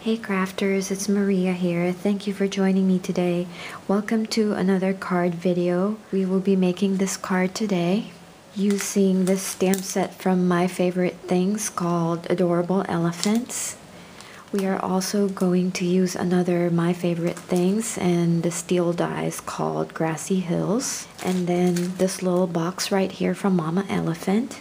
Hey crafters, it's Maria here. Thank you for joining me today. Welcome to another card video. We will be making this card today using this stamp set from My Favorite Things called Adorable Elephants. We are also going to use another My Favorite Things and the steel dies called Grassy Hills. And then this little box right here from Mama Elephant.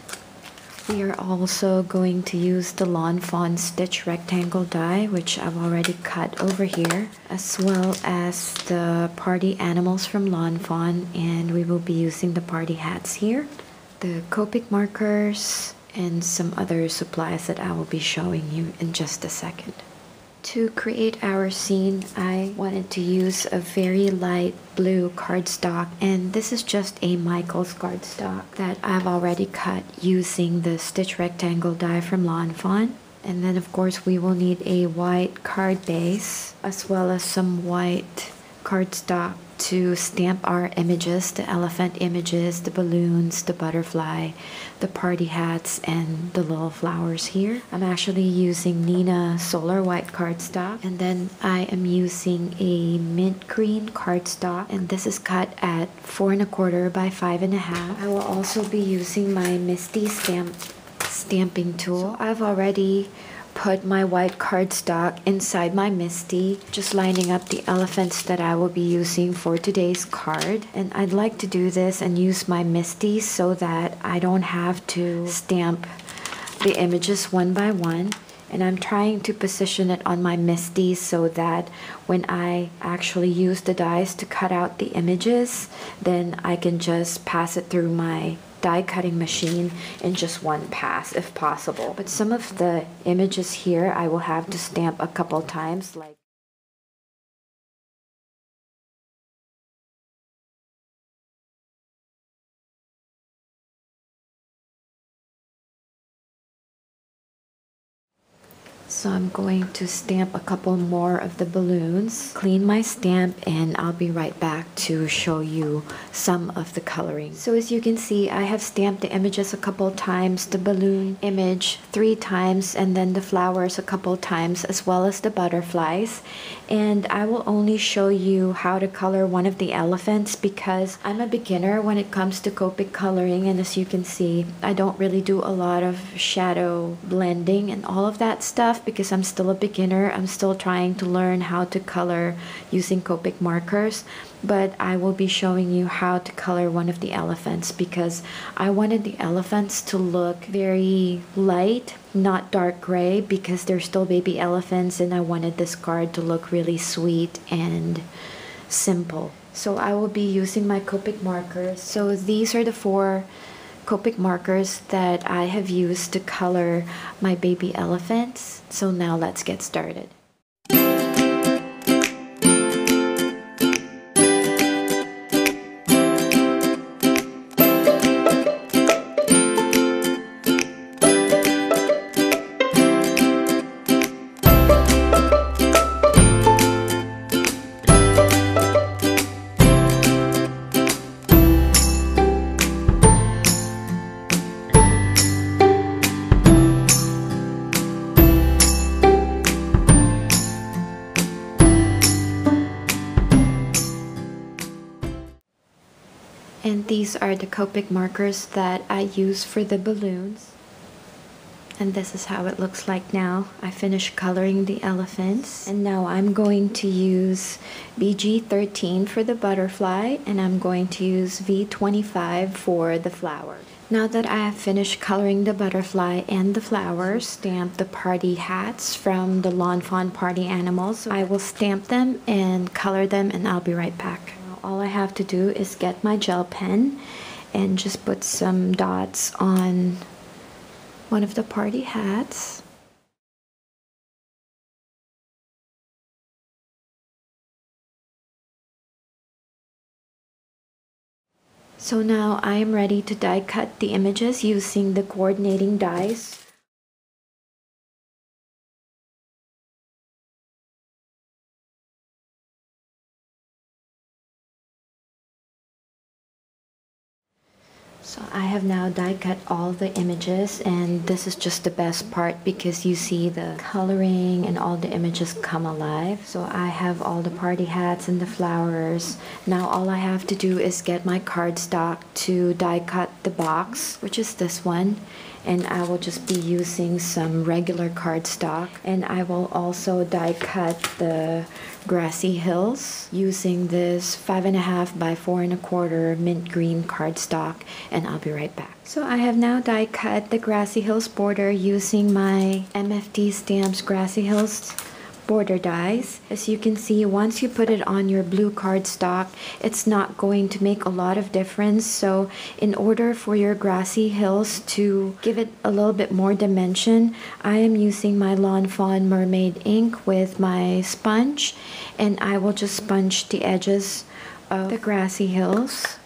We are also going to use the Lawn Fawn stitch rectangle die, which I've already cut over here, as well as the party animals from Lawn Fawn, and we will be using the party hats here, the Copic markers, and some other supplies that I will be showing you in just a second. To create our scene, I wanted to use a very light blue cardstock, and this is just a Michaels cardstock that I've already cut using the stitch rectangle die from Lawn Fawn. And then of course we will need a white card base as well as some white cardstock to stamp our images, the elephant images, the balloons, the butterfly, the party hats, and the little flowers here. I'm actually using Nina Solar White cardstock, and then I am using a mint green cardstock, and this is cut at 4 1/4 by 5 1/2. I will also be using my MFT stamping tool. I've already put my white cardstock inside my MFT, just lining up the elephants that I will be using for today's card. And I'd like to do this and use my MFT so that I don't have to stamp the images one by one. And I'm trying to position it on my MFT so that when I actually use the dies to cut out the images, then I can just pass it through my die cutting machine in just one pass if possible. But some of the images here I will have to stamp a couple times, like so I'm going to stamp a couple more of the balloons, clean my stamp, and I'll be right back to show you some of the coloring. So as you can see, I have stamped the images a couple times, the balloon image 3 times, and then the flowers a couple times, as well as the butterflies. And I will only show you how to color one of the elephants because I'm a beginner when it comes to Copic coloring, and as you can see, I don't really do a lot of shadow blending and all of that stuff because I'm still a beginner. I'm still trying to learn how to color using Copic markers, but I will be showing you how to color one of the elephants because I wanted the elephants to look very light, not dark gray, because they're still baby elephants, and I wanted this card to look really sweet and simple. So I will be using my Copic markers. So these are the 4 Copic markers that I have used to color my baby elephants. So now let's get started. And these are the Copic markers that I use for the balloons. And this is how it looks like now. I finished coloring the elephants. And now I'm going to use BG13 for the butterfly, and I'm going to use V25 for the flower. Now that I have finished coloring the butterfly and the flowers, stamp the party hats from the Lawn Fawn party animals. I will stamp them and color them, and I'll be right back. All I have to do is get my gel pen and just put some dots on one of the party hats. So now I am ready to die cut the images using the coordinating dies. So I have now die cut all the images, and this is just the best part because you see the coloring and all the images come alive. So I have all the party hats and the flowers. Now all I have to do is get my cardstock to die cut the box, which is this one. And I will just be using some regular cardstock, and I will also die cut the Grassy Hills using this 5.5 by 4.25 mint green cardstock, and I'll be right back. So I have now die cut the Grassy Hills border using my MFT Stamps Grassy Hills border dies. As you can see, once you put it on your blue cardstock, it's not going to make a lot of difference. So in order for your Grassy Hills to give it a little bit more dimension, I am using my Lawn Fawn Mermaid ink with my sponge, and I will just sponge the edges of the Grassy Hills.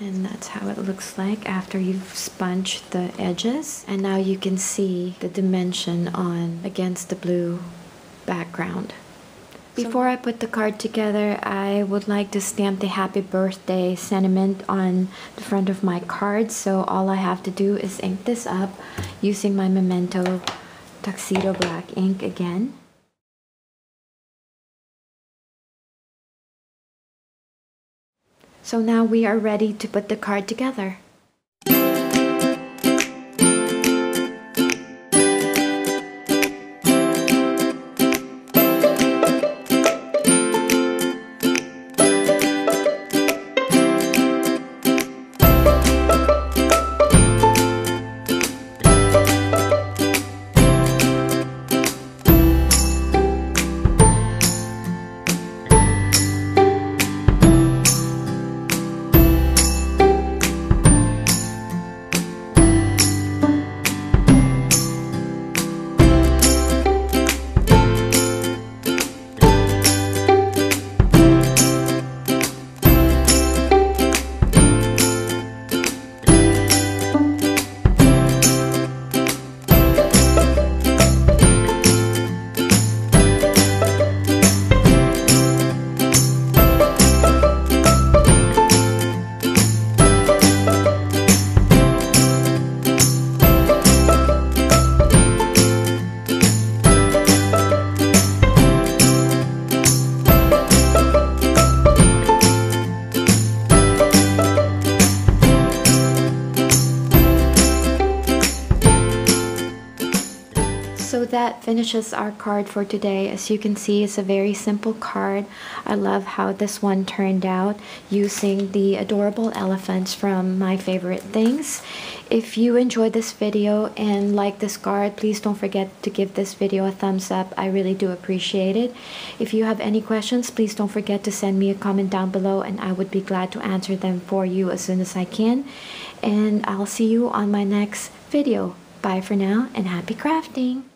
And that's how it looks like after you've sponged the edges. And now you can see the dimension on against the blue background. Before I put the card together, I would like to stamp the happy birthday sentiment on the front of my card. So all I have to do is ink this up using my Memento Tuxedo Black ink again. So now we are ready to put the card together. So that finishes our card for today. As you can see, it's a very simple card. I love how this one turned out using the adorable elephants from My Favorite Things. If you enjoyed this video and like this card, please don't forget to give this video a thumbs up. I really do appreciate it. If you have any questions, please don't forget to send me a comment down below, and I would be glad to answer them for you as soon as I can. And I'll see you on my next video. Bye for now, and happy crafting!